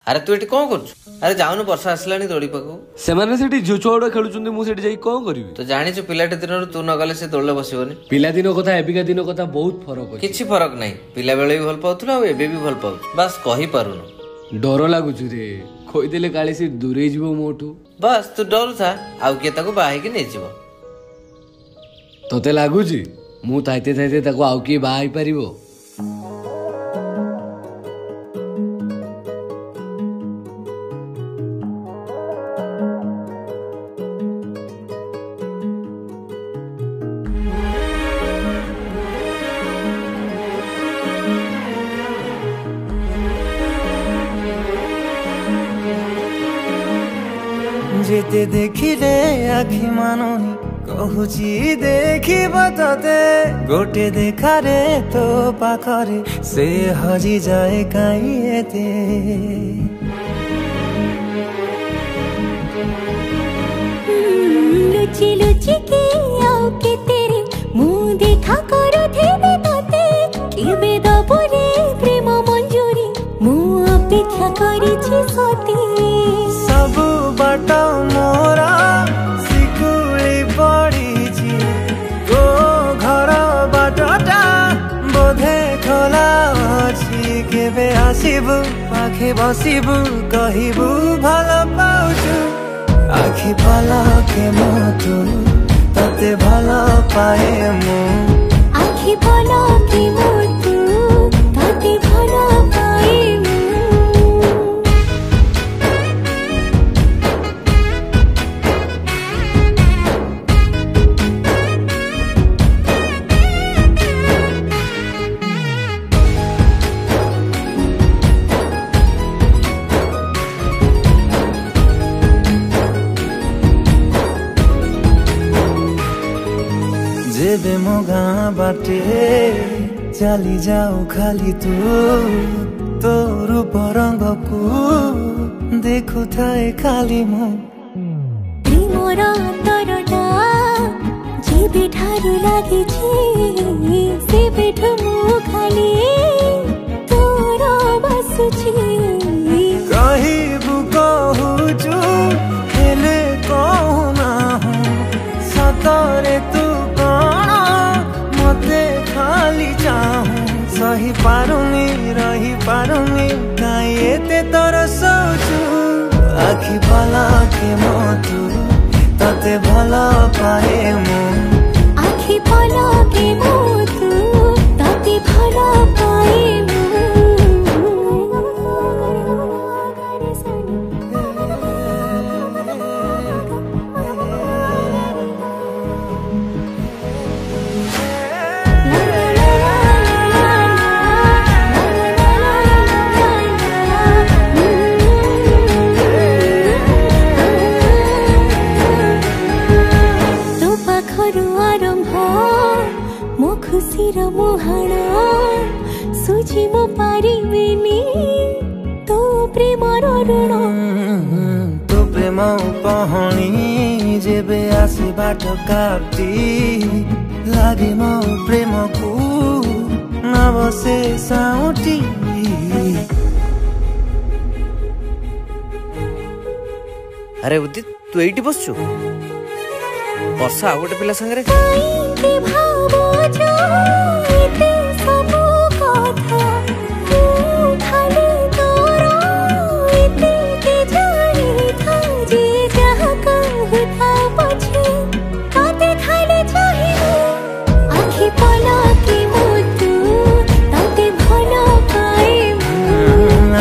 अरे तू ये कौन कर? अरे जाऊन वर्षा आसला दौड़ी पाक से झियो छुआ खेलुंट मुझे कौन करी तो जानी पिलाटे दिन तू न गले से दौड़ बसबनी पिला दिन कथा एबिका दिन कथा बहुत फरक किछि फरक नहीं पिला बेले भी भल पाउथुला आ एबे भी भल पाउ बस कहि पारुनु डर लागुछ रे खोइदेले काले से दूरे जीवो मोठू बस तू डर था आउ के ताको बाहे के नै जीवो तोते लागुची मु ताइते ताइते ताको आउ के बाहाई परिबो जेते देखिले आखि मानुनी कहूची देखिब तते गोटे देखारे तो पाखरे से हजी जाए काई एते लुची लुची के आओ के तेरे मुंह देखा करो थे तते केबे दबरे प्रेम मंजूरी मुंह अपेक्षा करिछि सती सब बाट मोरा सिकुड़ी पड़ी तो घर बाटटा बोधे खोला अच्छी केबे आसिबु पाखे बसिबु कहिबु भल पाउछु आखि पलके मोतु तते भल पाए मु आखि पलके मोतु तते भल पाए जेबे मो गाँ बाटे चली जाऊ खाली तू तो रूप रंग को देखु थाए खाली मो प्रेमर अंतरटा जेबे ठारू लागिछि सेबेठु मु खाली तोर बसुछि कहिबु कहूचु हेले कहू ना सतरे तू खाली चाहूं सही पारुनी रही पारुनी काई एते तोर सोचू आखि पलके मोतु तते भल पाए मु आखि पलके मोतु तते भल पाए खुशीर मुहाणा सुझी मो पारिबिनी तो प्रेमर ऋण तो प्रेम कहानी जेबे आसे बाट काटी लागे मो प्रेम को न बसे साउटी अरे उदित तू एठी बसछु वर्षा आ गोटे पिला संगे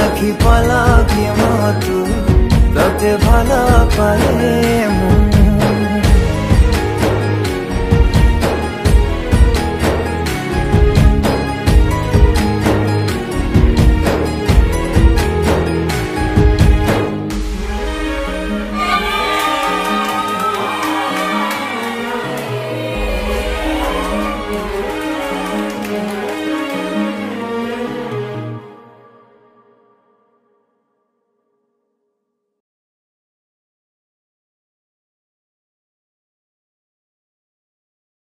आखि पलके मोतु तते भल पाए मु